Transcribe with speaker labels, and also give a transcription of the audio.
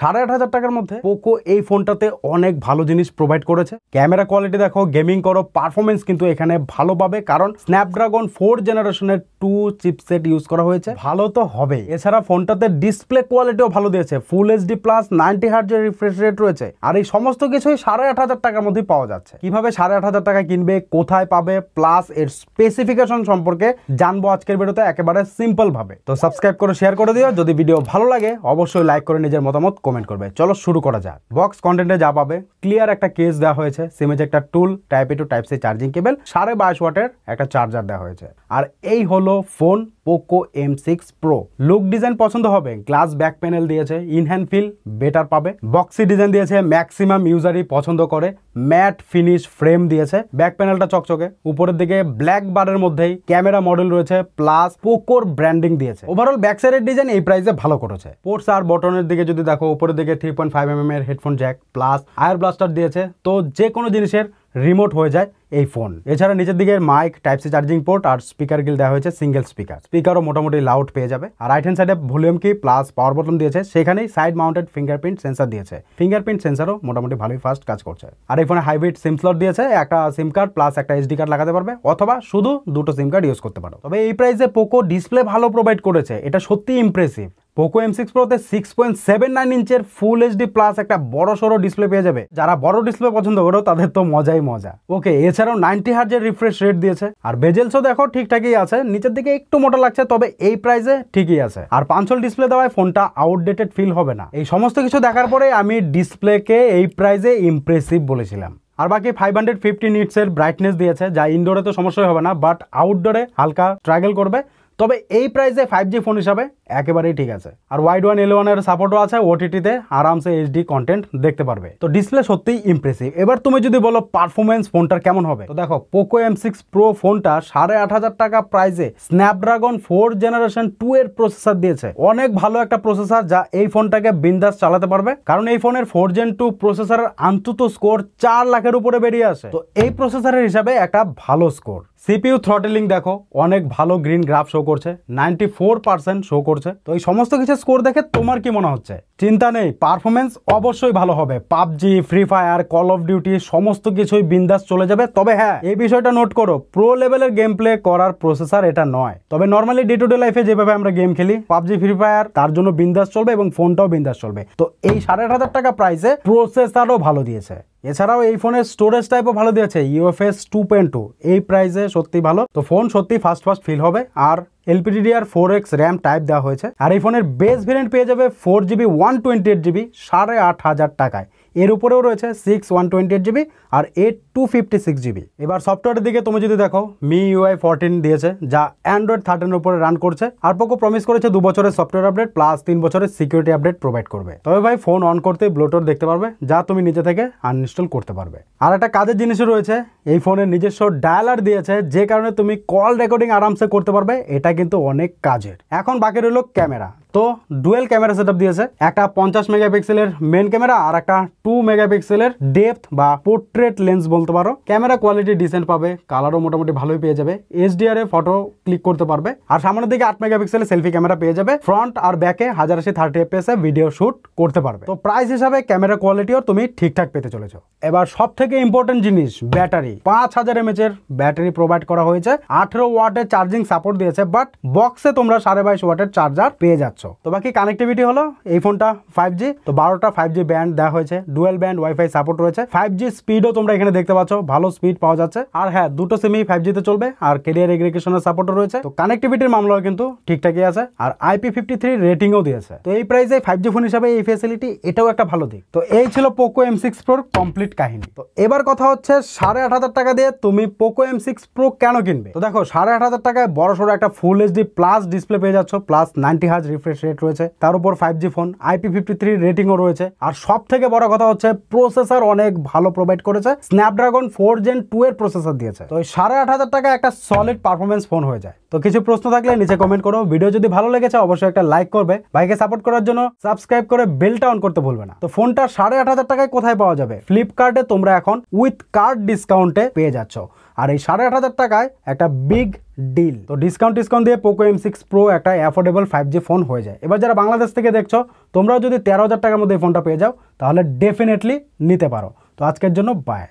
Speaker 1: 8,500 টাকার মধ্যে পোকো এই ফোনটাতে অনেক ভালো জিনিস প্রোভাইড করেছে। ক্যামেরা কোয়ালিটি দেখো, গেমিং করো, পারফরমেন্স কিন্তু এখানে ভালো পাবে, কারণ স্ন্যাপড্রাগন 4 জেনারেশনের 2 চিপসেট ইউজ করা হয়েছে। ভালো তো হবে। এছাড়া ফোনটাতে ডিসপ্লে কোয়ালিটিও ভালো দিয়েছে, ফুল এইচডি প্লাস 90 হার্জের রিফ্রেশ রেট রয়েছে। আর এই সমস্ত কিছুই 8,500 টাকার মধ্যে পাওয়া যাচ্ছে। কিভাবে 8,500 টাকা কিনবে, কোথায় পাবে, প্লাস এর স্পেসিফিকেশন সম্পর্কে জানবো আজকের ভিডিওতে একেবারে সিম্পল ভাবে। তো সাবস্ক্রাইব করে শেয়ার করে দিও। যদি ভিডিও ভালো লাগে অবশ্যই লাইক করে নিজের মতামত কমেন্ট করবে। চলো শুরু করা যাক। বক্স কন্টেন্টে যা পাবে, ক্লিয়ার একটা কেস দেওয়া হয়েছে, সিমে একটা tool, type A to type C charging cable, 22.5 ওয়াটের একটা চার্জার দেওয়া হয়েছে। আর এই হলো phone Poco M6 Pro। Look design পছন্দ হবে, গ্লাস ব্যাক প্যানেল দিয়েছে, ইনহ্যান্ড ফিল বেটার পাবে। বক্সি ডিজাইন দিয়েছে, ম্যাক্সিমাম ইউজারই পছন্দ করে। ম্যাট ফিনিশ ফ্রেম দিয়েছে, ব্যাক প্যানেলটা চকচকে, উপরের দিকে ব্ল্যাক বারের মধ্যেই ক্যামেরা মডেল রয়েছে, প্লাস পোকোর ব্র্যান্ডিং দিয়েছে। ওভারঅল ব্যাক সাইডের ডিজাইন এই প্রাইসে ভালো করেছে। পোর্টস আর বটনের দিকে যদি দেখো, উপরের দিকে 3.5mm এর হেডফোন জ্যাক প্লাস আয়ার ব্লাস্টার দিয়েছে, তো যে কোনো জিনিসের রিমোট হয়ে যায় এই ফোন। এছাড়া নিচের দিকে mic, type C charging port আর স্পিকার গিল দেওয়া হয়েছে, সিঙ্গেল স্পিকারও মোটামুটি লাউড পেয়ে যাবে। আর রাইট হ্যান্ড সাইডে volume key plus power button দিয়েছে, সেখানেই সাইড মাউন্টেড ফিঙ্গারপ্রিন্ট সেন্সর দিয়েছে। ফিঙ্গারপ্রিন্ট সেন্সরও মোটামুটি ভালোই ফাস্ট কাজ করছে। আর এই ফোনে হাইব্রিড সিম স্লট দিয়েছে, একটা সিম কার্ড প্লাস একটা এসডি কার্ড লাগাতে পারবে, অথবা শুধু দুটো সিম কার্ড ইউজ করতে পারো। তবে এই প্রাইসে পোকো ডিসপ্লে ভালো প্রোভাইড করেছে, এটা সত্যি ইমপ্রেসিভ। পোকো M6 Proতে 6.79 ইঞ্চের ফুল এইচডি প্লাস একটা বড় সড়ো ডিসপ্লে পেয়ে যাবে। যারা বড় ডিসপ্লে পছন্দ করো তাদের তো মজাই মজা। ওকে, এছাড়াও 90 হার্জের রিফ্রেশ রেট দিয়েছে। আর বেজেলসও দেখো ঠিকঠাকই আছে, নিচের দিকে একটু মোটা লাগছে, তবে এই প্রাইসে ঠিকই আছে। আর 5 ডিসপ্লে দেওয়ায় ফোনটা আউটডেটেড ফিল হবে না। এই সমস্ত কিছু দেখার পরে আমি ডিসপ্লেকে এই প্রাইসে ইমপ্রেসিভ বলেছিলাম। আর বাকি 550 নিটসের ব্রাইটনেস দিয়েছে, যা ইনডোরে তো সমস্যাই হবে না, বাট আউটডোরে হালকা স্ট্রাগল করবে। তবে এই প্রাইসে 5G ফোন হিসাবে একেবারেই ঠিক আছে। আর ওয়াইড ওয়ান L1 এর সাপোর্টও আছে, ওটিটিতে আরামসে এইচডি কন্টেন্ট দেখতে পারবে। তো ডিসপ্লে সত্যিই ইমপ্রেসিভ। এবার তুমি যদি বলো পারফরমেন্স ফোনটার কেমন হবে, তো দেখো পোকো M6 Pro ফোনটা 8,500 টাকা প্রাইসে স্ন্যাপড্রাগন 4 জেনারেশন 2 এর প্রসেসর দিয়েছে। অনেক ভালো একটা প্রসেসর, যা এই ফোনটাকে বিন্দাস চালাতে পারবে, কারণ এই ফোনের 4 Gen 2 প্রসেসরের অন্তত স্কোর 4 লাখের উপরে বেরিয়ে আসে। তো এই প্রসেসরের হিসাবে একটা ভালো স্কোর। সিপিইউ থ্রটলিং দেখো, অনেক ভালো গ্রিন গ্রাফ শো করছে, 94% শো করছে। তো এই সমস্ত কিছু স্কোর দেখে তোমার কি মনে হচ্ছে? চিন্তা নেই, পারফরমেন্স অবশ্যই ভালো হবে। PUBG, free fire, call of duty সমস্ত কিছুই বিন্দাস চলে যাবে। তবে হ্যাঁ, এই বিষয়টা নোট করো, প্রো লেভেলের গেম প্লে করার প্রসেসর এটা নয়। তবে নর্মালি ডে টু ডে লাইফে যেভাবে আমরা গেম খেলি, পাবজি, ফ্রি ফায়ার, তার জন্য বিন্দাস চলবে এবং ফোনটাও বিন্দাস চলবে। তো এই 8,500 টাকা প্রাইসে প্রসেসরও ভালো দিয়েছে। এছাড়াও এই ফোনের স্টোরেজ টাইপও ভালো দিয়েছে, UFS 2.2। এই প্রাইসে সত্যি ভালো। তো ফোন সত্যি ফাস্ট ফিল হবে। আর LPDDR4X র্যাম টাইপ দেওয়া হয়েছে। আর এই ফোনের বেস ভেরিয়েন্ট পেয়ে যাবে 4GB 128GB 8,500 টাকায়। এর উপরেও রয়েছে 6 128GB আর 8 256GB। এবার সফটওয়্যারের দিকে তুমি যদি দেখো, MIUI 14 দিয়েছে, যা Android 13 এর উপরে রান করছে। আর পোকো প্রমিস করেছে 2 বছরের সফটওয়্যার আপডেট প্লাস 3 বছরের সিকিউরিটি আপডেট প্রোভাইড করবে। তবে ভাই, ফোন অন করতে ব্লুটুথ দেখতে পারবে, যা তুমি নিজে থেকে আনইনস্টল করতে পারবে। আর একটা কাজের জিনিসও রয়েছে, এই ফোনের নিজস্ব ডায়ালার দিয়েছে, যে কারণে তুমি কল রেকর্ডিং আরামসে করতে পারবে। এটা কিন্তু অনেক কাজের। এখন বাকি রইল ক্যামেরা। তো ডুয়েল ক্যামেরা সেটআপ দিয়েছে, একটা 50 মেগাপিক্সেলের মেন ক্যামেরা আর একটা 2 মেগাপিক্সেলের ডেপথ বা পোর্ট্রেট লেন্স বলতে পারো। ক্যামেরা কোয়ালিটি ডিসেন্ট পাবে, কালারও মোটামুটি ভালোই পেয়ে যাবে, HDR এ ফটো ক্লিক করতে পারবে। আর সামনের দিকে 8 মেগাপিক্সেলের সেলফি ক্যামেরা পেয়ে যাবে। ফ্রন্ট আর ব্যাকে 1080 30 fps এ ভিডিও শুট করতে পারবে। তো প্রাইস হিসাবে ক্যামেরা কোয়ালিটিও তুমি ঠিকঠাক পেতে চলেছো। এবার সব থেকে ইম্পর্টেন্ট জিনিস, ব্যাটারি। 5000 mAh এর ব্যাটারি প্রোভাইড করা হয়েছে, 18 ওয়াটের চার্জিং সাপোর্ট দিয়েছে, বাট বক্সে তোমরা 22.5 ওয়াটের চার্জার পেয়ে যাচ্ছ। তো বাকি কানেক্টিভিটি হলো, এই ফোনটা 5G, তো 12টা 5G ব্যান্ড দেওয়া হয়েছে, ডুয়েল ব্যান্ড ওয়াইফাই সাপোর্ট রয়েছে। 5G স্পিডও তোমরা এখানে দেখতে পাচ্ছ, ভালো স্পিড পাওয়া যাচ্ছে। আর হ্যাঁ, দুটো সিমই 5G তে চলবে, আর ক্যারিয়ার এগ্রিগেশনের সাপোর্টও রয়েছে। তো কানেক্টিভিটির মামলাও কিন্তু ঠিকঠাকই আছে। আর IP53 রেটিংও দিয়েছে। তো এই প্রাইসে 5G ফোন হিসাবে এই ফ্যাসিলিটি, এটাও একটা ভালো দিক। তো এই ছিল পোকো M6 Pro কমপ্লিট কাহিনী। তো এবার কথা হচ্ছে 8,500 টাকা দিয়ে তুমি পোকো M6 Pro কেন কিনবে? তো দেখো, 8,500 টাকায় বড়সড় একটা ফুল এইচডি প্লাস ডিসপ্লে পেয়ে যাচ্ছ, প্লাস 90 হার্জ রিফ্রেশ রেট রয়েছে, তার উপর 5G ফোন, IP53 রেটিংও রয়েছে। আর সব থেকে বড় কথা হচ্ছে প্রসেসর অনেক ভালো প্রোভাইড করেছে, স্ন্যাপড্রাগন 4 Gen 2 এর প্রসেসর দিয়েছে। তো 8,500 টাকা একটা সলিড পারফরমেন্স ফোন হয়ে যায়। তো কিছু প্রশ্ন থাকলে নিচে কমেন্ট করো। ভিডিও যদি ভালো লেগেছে অবশ্যই একটা লাইক করবে। ভাইকে সাপোর্ট করার জন্য সাবস্ক্রাইব করে বেলটা অন করতে ভুলবে না। তো ফোনটা 8,500 টাকায় কোথায় পাওয়া যাবে? ফ্লিপকার্টে তোমরা এখন উইথ কার্ড ডিসকাউন্টে পেয়ে যাচ্ছ। আর এই 8,500 টাকায় একটা বিগ ডিল। তো ডিসকাউন্ট দিয়ে পোকো M6 Pro একটা অ্যাফোর্ডেবল 5G ফোন হয়ে যায়। এবার যারা বাংলাদেশ থেকে দেখছো, তোমরাও যদি 13,000 টাকার মধ্যে এই ফোনটা পেয়ে যাও তাহলে ডেফিনেটলি নিতে পারো। তো আজকের জন্য বাই।